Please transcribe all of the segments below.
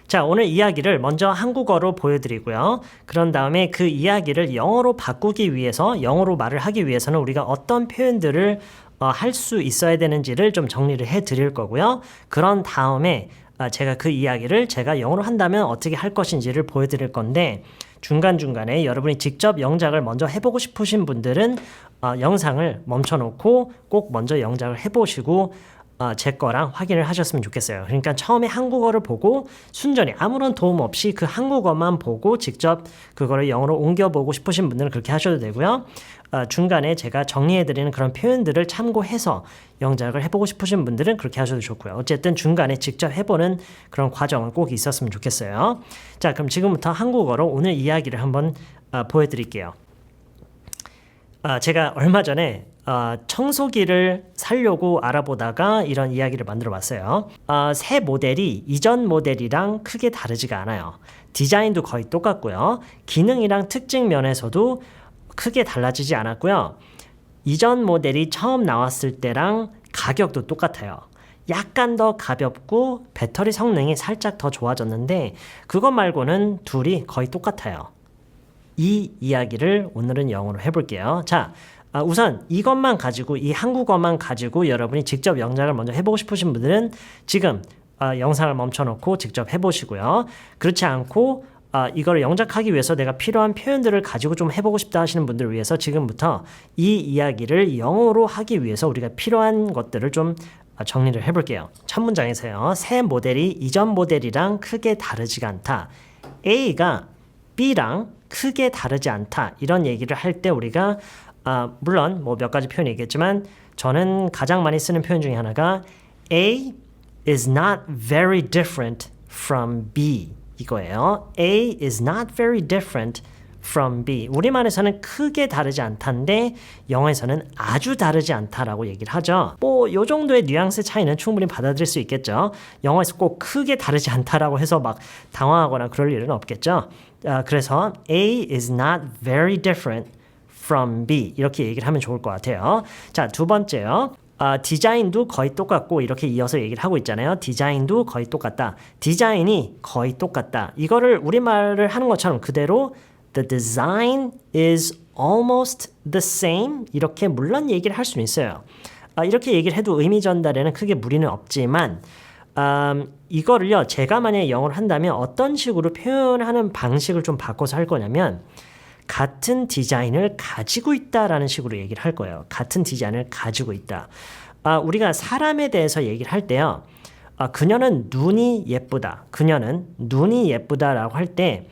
자, 오늘 이야기를 먼저 한국어로 보여드리고요. 그런 다음에 그 이야기를 영어로 바꾸기 위해서, 영어로 말을 하기 위해서는 우리가 어떤 표현들을 할 수 있어야 되는지를 좀 정리를 해 드릴 거고요. 그런 다음에 제가 그 이야기를 제가 영어로 한다면 어떻게 할 것인지를 보여드릴 건데 중간중간에 여러분이 직접 영작을 먼저 해보고 싶으신 분들은 영상을 멈춰놓고 꼭 먼저 영작을 해보시고 제 거랑 확인을 하셨으면 좋겠어요. 그러니까 처음에 한국어를 보고 순전히 아무런 도움 없이 그 한국어만 보고 직접 그거를 영어로 옮겨보고 싶으신 분들은 그렇게 하셔도 되고요. 중간에 제가 정리해드리는 그런 표현들을 참고해서 영작을 해보고 싶으신 분들은 그렇게 하셔도 좋고요. 어쨌든 중간에 직접 해보는 그런 과정은 꼭 있었으면 좋겠어요. 자, 그럼 지금부터 한국어로 오늘 이야기를 한번 보여드릴게요. 제가 얼마 전에 청소기를 사려고 알아보다가 이런 이야기를 만들어 봤어요. 새 모델이 이전 모델이랑 크게 다르지가 않아요. 디자인도 거의 똑같고요. 기능이랑 특징 면에서도 크게 달라지지 않았고요. 이전 모델이 처음 나왔을 때랑 가격도 똑같아요. 약간 더 가볍고 배터리 성능이 살짝 더 좋아졌는데 그것 말고는 둘이 거의 똑같아요. 이 이야기를 오늘은 영어로 해볼게요. 자, 우선 이것만 가지고 이 한국어만 가지고 여러분이 직접 영작을 먼저 해보고 싶으신 분들은 지금 영상을 멈춰놓고 직접 해보시고요. 그렇지 않고 이걸 영작하기 위해서 내가 필요한 표현들을 가지고 좀 해보고 싶다 하시는 분들을 위해서 지금부터 이 이야기를 영어로 하기 위해서 우리가 필요한 것들을 좀 정리를 해볼게요. 첫 문장에서요. 새 모델이 이전 모델이랑 크게 다르지가 않다. A가 B랑 크게 다르지 않다. 이런 얘기를 할 때 우리가 물론 뭐 몇 가지 표현 얘기했지만 저는 가장 많이 쓰는 표현 중에 하나가 A is not very different from B 이거예요. A is not very different from B. 우리말에서는 크게 다르지 않다인데 영어에서는 아주 다르지 않다라고 얘기를 하죠. 뭐 요 정도의 뉘앙스 차이는 충분히 받아들일 수 있겠죠. 영어에서 꼭 크게 다르지 않다라고 해서 막 당황하거나 그럴 일은 없겠죠. 그래서 A is not very different from B 이렇게 얘기를 하면 좋을 것 같아요. 자, 두 번째요. 디자인도 거의 똑같고 이렇게 이어서 얘기를 하고 있잖아요. 디자인도 거의 똑같다. 디자인이 거의 똑같다. 이거를 우리말을 하는 것처럼 그대로 The design is almost the same 이렇게 물론 얘기를 할 수는 있어요. 이렇게 얘기를 해도 의미 전달에는 크게 무리는 없지만 이거를요. 제가 만약에 영어를 한다면 어떤 식으로 표현하는 방식을 좀 바꿔서 할 거냐면 같은 디자인을 가지고 있다라는 식으로 얘기를 할 거예요. 같은 디자인을 가지고 있다. 우리가 사람에 대해서 얘기를 할 때요. 그녀는 눈이 예쁘다. 그녀는 눈이 예쁘다라고 할 때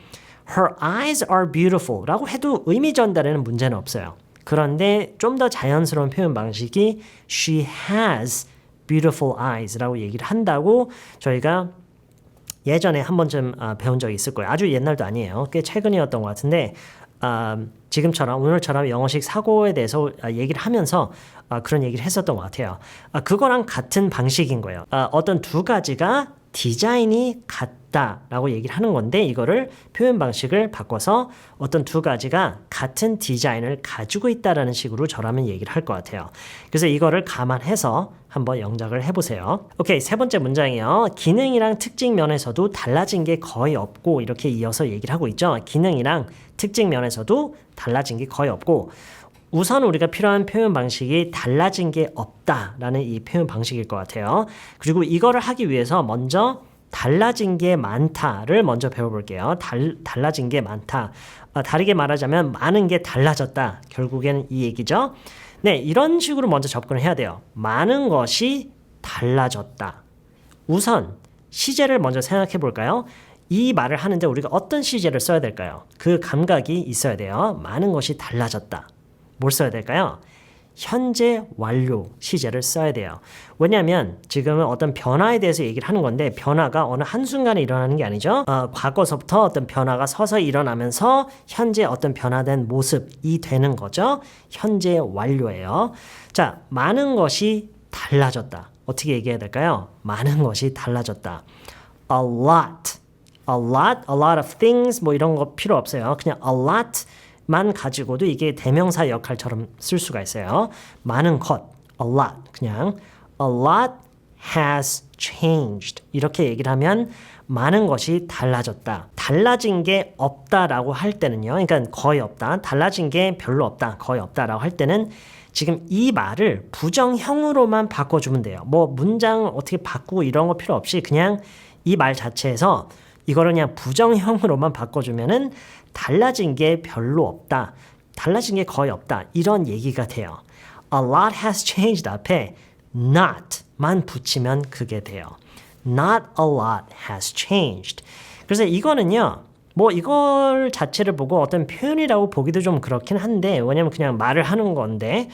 Her eyes are beautiful 라고 해도 의미 전달에는 문제는 없어요. 그런데 좀 더 자연스러운 표현 방식이 She has beautiful eyes 라고 얘기를 한다고 저희가 예전에 한 번쯤 배운 적이 있을 거예요. 아주 옛날도 아니에요. 꽤 최근이었던 것 같은데 지금처럼 오늘처럼 영어식 사고에 대해서 얘기를 하면서 그런 얘기를 했었던 것 같아요. 그거랑 같은 방식인 거예요. 어떤 두 가지가 디자인이 같다라고 얘기를 하는 건데 이거를 표현 방식을 바꿔서 어떤 두 가지가 같은 디자인을 가지고 있다라는 식으로 저라면 얘기를 할 것 같아요. 그래서 이거를 감안해서 한번 영작을 해보세요. 오케이, 세 번째 문장이요. 기능이랑 특징 면에서도 달라진 게 거의 없고 이렇게 이어서 얘기를 하고 있죠. 기능이랑 특징 면에서도 달라진 게 거의 없고 우선 우리가 필요한 표현 방식이 달라진 게 없다라는 이 표현 방식일 것 같아요. 그리고 이거를 하기 위해서 먼저 달라진 게 많다를 먼저 배워볼게요. 달라진 게 많다. 다르게 말하자면 많은 게 달라졌다. 결국에는 이 얘기죠. 네, 이런 식으로 먼저 접근을 해야 돼요. 많은 것이 달라졌다. 우선 시제를 먼저 생각해 볼까요? 이 말을 하는데 우리가 어떤 시제를 써야 될까요? 그 감각이 있어야 돼요. 많은 것이 달라졌다. 뭘 써야 될까요? 현재 완료 시제를 써야 돼요. 왜냐하면 지금은 어떤 변화에 대해서 얘기를 하는 건데 변화가 어느 한순간에 일어나는 게 아니죠. 과거서부터 어떤 변화가 서서히 일어나면서 현재 어떤 변화된 모습이 되는 거죠. 현재 완료예요. 자, 많은 것이 달라졌다. 어떻게 얘기해야 될까요? 많은 것이 달라졌다. A lot, a lot of things 뭐 이런 거 필요 없어요. 그냥 a lot 만 가지고도 이게 대명사 역할처럼 쓸 수가 있어요. 많은 것, a lot, 그냥 a lot has changed. 이렇게 얘기를 하면 많은 것이 달라졌다. 달라진 게 없다라고 할 때는요. 그러니까 거의 없다. 달라진 게 별로 없다. 거의 없다라고 할 때는 지금 이 말을 부정형으로만 바꿔주면 돼요. 뭐 문장 어떻게 바꾸고 이런 거 필요 없이 그냥 이 말 자체에서 이거를 그냥 부정형으로만 바꿔주면은 달라진 게 별로 없다. 달라진 게 거의 없다. 이런 얘기가 돼요. A lot has changed 앞에 not만 붙이면 그게 돼요. Not a lot has changed. 그래서 이거는요. 뭐 이걸 자체를 보고 어떤 표현이라고 보기도 좀 그렇긴 한데 왜냐면 그냥 말을 하는 건데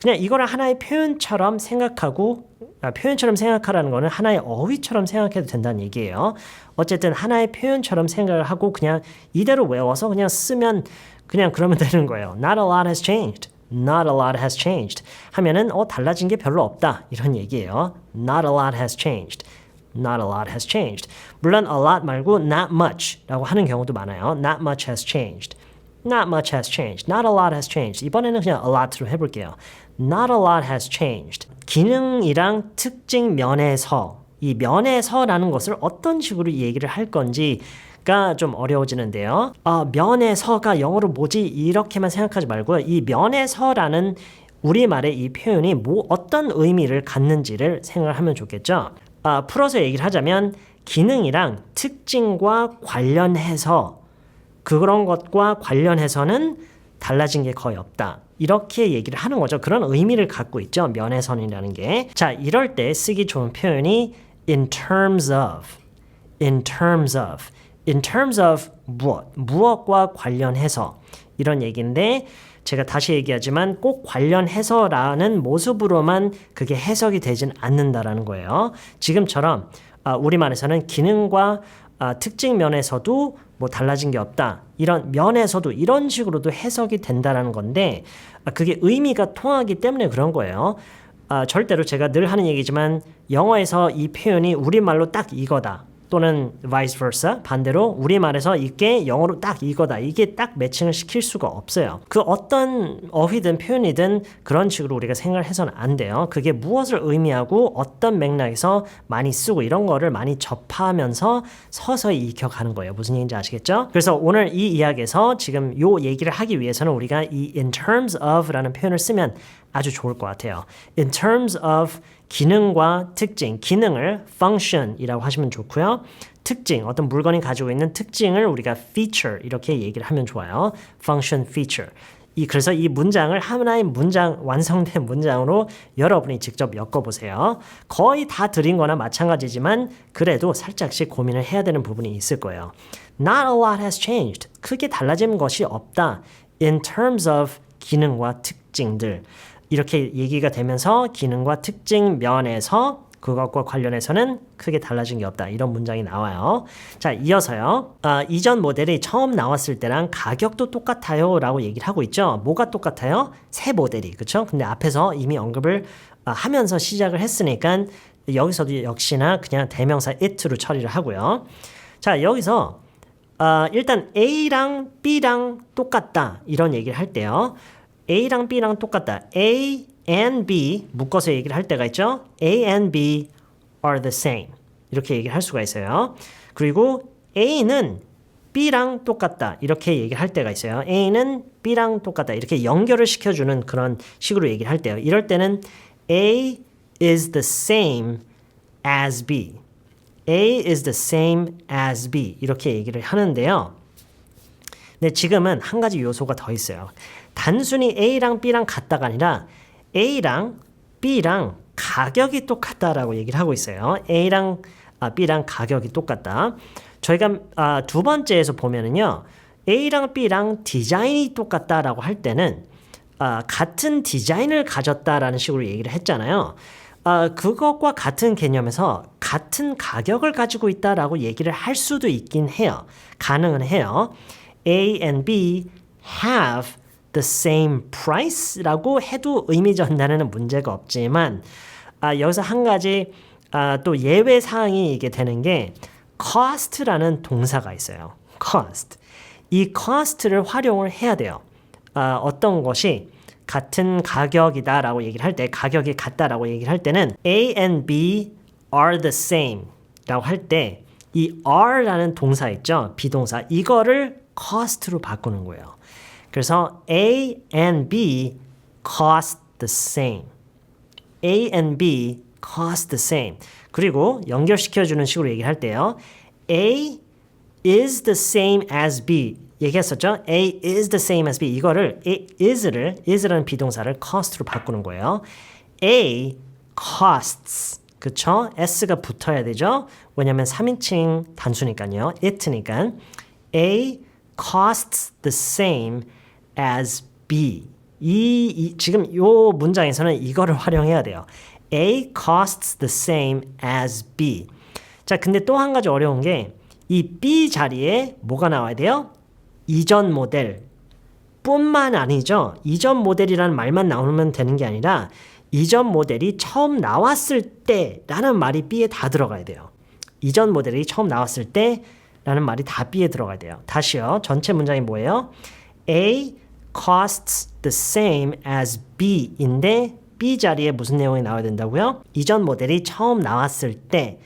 그냥 이거를 하나의 표현처럼 생각하고 표현처럼 생각하라는 거는 하나의 어휘처럼 생각해도 된다는 얘기예요. 어쨌든 하나의 표현처럼 생각을 하고 그냥 이대로 외워서 그냥 쓰면 그냥 그러면 되는 거예요. Not a lot has changed. Not a lot has changed. 하면은 달라진 게 별로 없다. 이런 얘기예요. Not a lot has changed. Not a lot has changed. 물론 a lot 말고 not much 라고 하는 경우도 많아요. Not much has changed. Not much has changed. Not a lot has changed. 이번에는 그냥 a lot로 해볼게요. Not a lot has changed. 기능이랑 특징 면에서 이 면에서라는 것을 어떤 식으로 얘기를 할 건지가 좀 어려워지는데요. 면에서가 영어로 뭐지? 이렇게만 생각하지 말고요. 이 면에서라는 우리말의 이 표현이 어떤 의미를 갖는지를 생각하면 좋겠죠. 풀어서 얘기를 하자면 기능이랑 특징과 관련해서 그런 것과 관련해서는 달라진 게 거의 없다. 이렇게 얘기를 하는 거죠. 그런 의미를 갖고 있죠. 면에선이라는 게. 자, 이럴 때 쓰기 좋은 표현이 in terms of, in terms of, in terms of 무엇과 관련해서 이런 얘기인데 제가 다시 얘기하지만 꼭 관련해서라는 모습으로만 그게 해석이 되진 않는다라는 거예요. 지금처럼 우리말에서는 기능과 특징 면에서도 뭐 달라진 게 없다. 이런 면에서도 이런 식으로도 해석이 된다라는 건데 그게 의미가 통하기 때문에 그런 거예요. 절대로 제가 늘 하는 얘기지만 영어에서 이 표현이 우리말로 딱 이거다. 또는 vice versa 반대로 우리말에서 이게 영어로 딱 이거다. 이게 딱 매칭을 시킬 수가 없어요. 그 어떤 어휘든 표현이든 그런 식으로 우리가 생각을 해서는 안 돼요. 그게 무엇을 의미하고 어떤 맥락에서 많이 쓰고 이런 거를 많이 접하면서 서서히 익혀가는 거예요. 무슨 얘기인지 아시겠죠? 그래서 오늘 이 이야기에서 지금 요 얘기를 하기 위해서는 우리가 이 in terms of라는 표현을 쓰면 아주 좋을 것 같아요. In terms of 기능과 특징, 기능을 function이라고 하시면 좋고요. 특징, 어떤 물건이 가지고 있는 특징을 우리가 feature 이렇게 얘기를 하면 좋아요. function, feature. 그래서 이 문장을 하나의 완성된 문장으로 여러분이 직접 엮어보세요. 거의 다 드린 거나 마찬가지지만 그래도 살짝씩 고민을 해야 되는 부분이 있을 거예요. Not a lot has changed. 크게 달라진 것이 없다. In terms of 기능과 특징들. 이렇게 얘기가 되면서 기능과 특징 면에서 그것과 관련해서는 크게 달라진 게 없다. 이런 문장이 나와요. 자, 이어서요. 이전 모델이 처음 나왔을 때랑 가격도 똑같아요 라고 얘기를 하고 있죠. 뭐가 똑같아요? 새 모델이. 그렇죠? 근데 앞에서 이미 언급을 하면서 시작을 했으니까 여기서도 역시나 그냥 대명사 it로 처리를 하고요. 자, 여기서 일단 A랑 B랑 똑같다. 이런 얘기를 할 때요. A랑 B랑 똑같다. A and B 묶어서 얘기를 할 때가 있죠. A and B are the same. 이렇게 얘기를 할 수가 있어요. 그리고 A는 B랑 똑같다. 이렇게 얘기를 할 때가 있어요. A는 B랑 똑같다. 이렇게 연결을 시켜주는 그런 식으로 얘기를 할 때요. 이럴 때는 A is the same as B. A is the same as B. 이렇게 얘기를 하는데요. 근데 지금은 한 가지 요소가 더 있어요. 단순히 A랑 B랑 같다가 아니라 A랑 B랑 가격이 똑같다라고 얘기를 하고 있어요. A랑 B랑 가격이 똑같다. 저희가 두 번째에서 보면은요. A랑 B랑 디자인이 똑같다라고 할 때는 같은 디자인을 가졌다라는 식으로 얘기를 했잖아요. 그것과 같은 개념에서 같은 가격을 가지고 있다라고 얘기를 할 수도 있긴 해요. 가능은 해요. A and B have the same price라고 해도 의미 전달에는 문제가 없지만 여기서 한 가지 또 예외 사항이 이게 되는 게 cost라는 동사가 있어요. cost. 이 cost를 활용을 해야 돼요. 어떤 것이 같은 가격이다라고 얘기를 할 때, 가격이 같다라고 얘기를 할 때는 A and B are the same 라고 할 때 이 are라는 동사 있죠? 비동사. 이거를 cost로 바꾸는 거예요. 그래서 A and B cost the same. A and B cost the same. 그리고 연결시켜주는 식으로 얘기를 할 때요. A is the same as B. 얘기했었죠? A is the same as B. 이거를 is라는 비동사를 cost로 바꾸는 거예요. A costs. 그쵸? S가 붙어야 되죠? 왜냐면 3인칭 단수니까요. it니까. A costs the same as B. 지금 이 문장에서는 이거를 활용해야 돼요. A costs the same as B. 자, 근데 또 한 가지 어려운 게 이 B 자리에 뭐가 나와야 돼요? 이전 모델 뿐만 아니죠. 이전 모델이라는 말만 나오면 되는 게 아니라 이전 모델이 처음 나왔을 때라는 말이 B에 다 들어가야 돼요. 이전 모델이 처음 나왔을 때라는 말이 다 B에 들어가야 돼요. 다시요. 전체 문장이 뭐예요? A costs the same as B인데 B 자리에 무슨 내용이 나와야 된다고요? 이전 모델이 처음 나왔을 때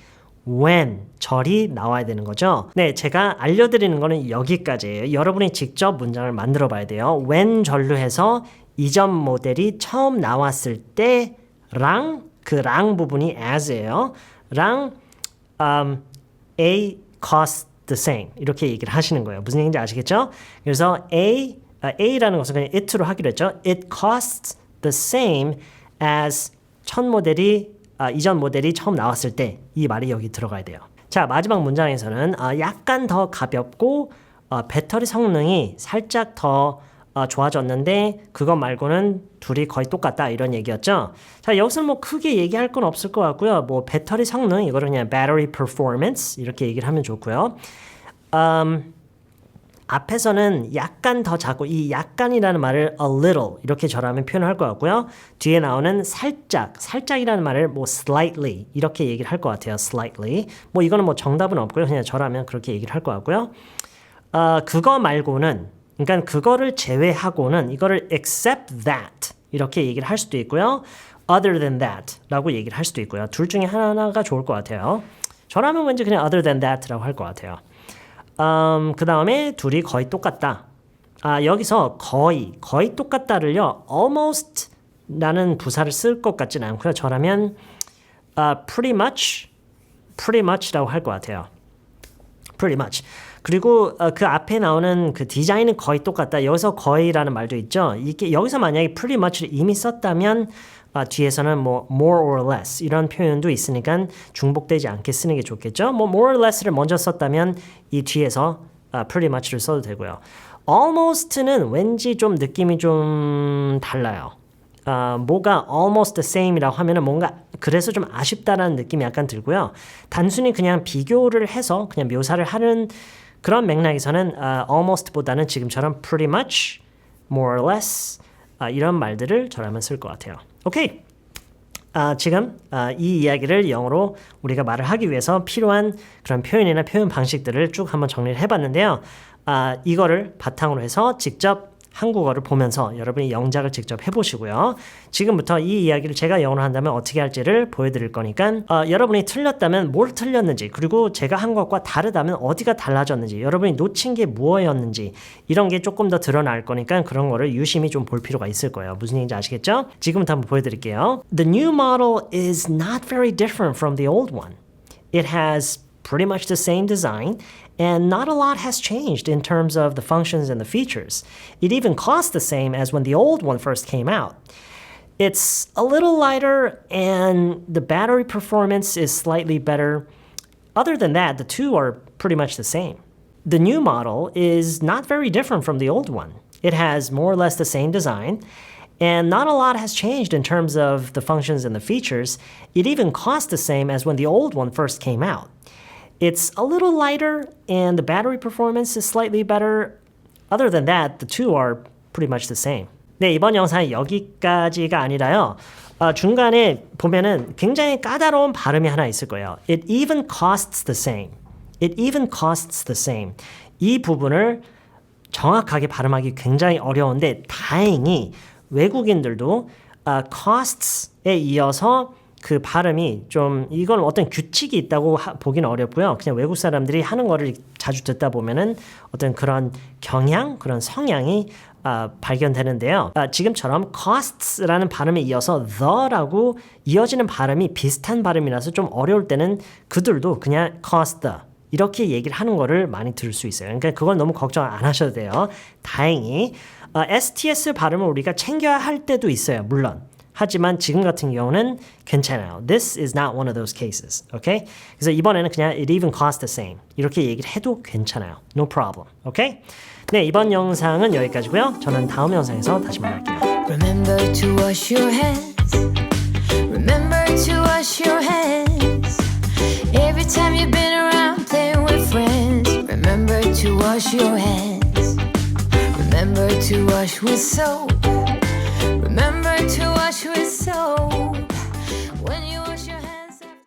when 절이 나와야 되는 거죠. 네, 제가 알려드리는 거는 여기까지예요. 여러분이 직접 문장을 만들어 봐야 돼요. when 절로 해서 이전 모델이 처음 나왔을 때랑 그 랑 부분이 as예요. 랑 A costs the same 이렇게 얘기를 하시는 거예요. 무슨 얘기인지 아시겠죠? 그래서 A라는 것은 그냥 it로 하기로 했죠. It costs the same as 이전 모델이 처음 나왔을 때 이 말이 여기 들어가야 돼요. 자, 마지막 문장에서는 약간 더 가볍고 배터리 성능이 살짝 더 좋아졌는데 그것 말고는 둘이 거의 똑같다 이런 얘기였죠. 자, 여기서는 뭐 크게 얘기할 건 없을 것 같고요. 뭐 배터리 성능 이거를 그냥 battery performance 이렇게 얘기를 하면 좋고요. 앞에서는 약간 더 작고 이 약간이라는 말을 a little 이렇게 절하면 표현할 것 같고요. 뒤에 나오는 살짝이라는 말을 뭐 slightly 이렇게 얘기를 할 것 같아요. slightly. 뭐 이거는 뭐 정답은 없고요. 그냥 절하면 그렇게 얘기를 할 것 같고요. 그거 말고는 그러니까 그거를 제외하고는 이거를 except that 이렇게 얘기를 할 수도 있고요. other than that 라고 얘기를 할 수도 있고요. 둘 중에 하나가 좋을 것 같아요. 저라면 왠지 그냥 other than that 라고 할 것 같아요. 그 다음에 둘이 거의 똑같다. 여기서 거의 똑같다를요. almost 라는 부사를 쓸 것 같지는 않고요. 저라면 pretty much 라고 할 것 같아요. pretty much. 그리고 그 앞에 나오는 그 디자인은 거의 똑같다. 여기서 거의라는 말도 있죠. 이게 여기서 만약에 pretty much를 이미 썼다면 뒤에서는 뭐 more or less 이런 표현도 있으니까 중복되지 않게 쓰는 게 좋겠죠. 뭐 more or less를 먼저 썼다면 이 뒤에서 pretty much를 써도 되고요. almost는 왠지 좀 느낌이 좀 달라요. 뭐가 almost the same이라고 하면은 뭔가 그래서 좀 아쉽다라는 느낌이 약간 들고요. 단순히 그냥 비교를 해서 그냥 묘사를 하는 그런 맥락에서는 almost보다는 지금처럼 pretty much, more or less 이런 말들을 저라면 쓸 것 같아요. 오케이. 지금 이 이야기를 영어로 우리가 말을 하기 위해서 필요한 그런 표현이나 표현 방식들을 쭉 한번 정리를 해봤는데요. 이거를 바탕으로 해서 직접 한국어를 보면서 여러분이 영작을 직접 해보시고요. 지금부터 이 이야기를 제가 영어로 한다면 어떻게 할지를 보여드릴 거니까 여러분이 틀렸다면 뭘 틀렸는지 그리고 제가 한 것과 다르다면 어디가 달라졌는지 여러분이 놓친 게 무엇이었는지 이런 게 조금 더 드러날 거니까 그런 거를 유심히 좀 볼 필요가 있을 거예요. 무슨 얘기인지 아시겠죠? 지금부터 한번 보여드릴게요. The new model is not very different from the old one. It has pretty much the same design and not a lot has changed in terms of the functions and the features. It even costs the same as when the old one first came out. It's a little lighter and the battery performance is slightly better. Other than that, the two are pretty much the same. The new model is not very different from the old one. It has more or less the same design and not a lot has changed in terms of the functions and the features. It even costs the same as when the old one first came out. It's a little lighter and the battery performance is slightly better. Other than that, the two are pretty much the same. 네, 이번 영상이 여기까지가 아니라요. 중간에 보면은 굉장히 까다로운 발음이 하나 있을 거예요. It even costs the same. It even costs the same. 이 부분을 정확하게 발음하기 굉장히 어려운데 다행히 외국인들도 costs에 이어서 그 발음이 좀 이건 어떤 규칙이 있다고 보기는 어렵고요. 그냥 외국 사람들이 하는 거를 자주 듣다 보면은 어떤 그런 경향, 그런 성향이 발견되는데요. 지금처럼 costs라는 발음에 이어서 the라고 이어지는 발음이 비슷한 발음이라서 좀 어려울 때는 그들도 그냥 cost the 이렇게 얘기를 하는 거를 많이 들을 수 있어요. 그러니까 그걸 너무 걱정 안 하셔도 돼요. 다행히 STS 발음을 우리가 챙겨야 할 때도 있어요. 물론. 하지만 지금 같은 경우는 괜찮아요. This is not one of those cases. Okay? 그래서 이번에는 그냥 it even costs the same. 이렇게 얘기를 해도 괜찮아요. No problem. Okay? 네, 이번 영상은 여기까지고요. 저는 다음 영상에서 다시 만날게요. Remember to wash your hands. Remember to wash your hands. Every time you've been around playing with friends. Remember to wash your hands. Remember to wash with soap. Remember to wash with soap.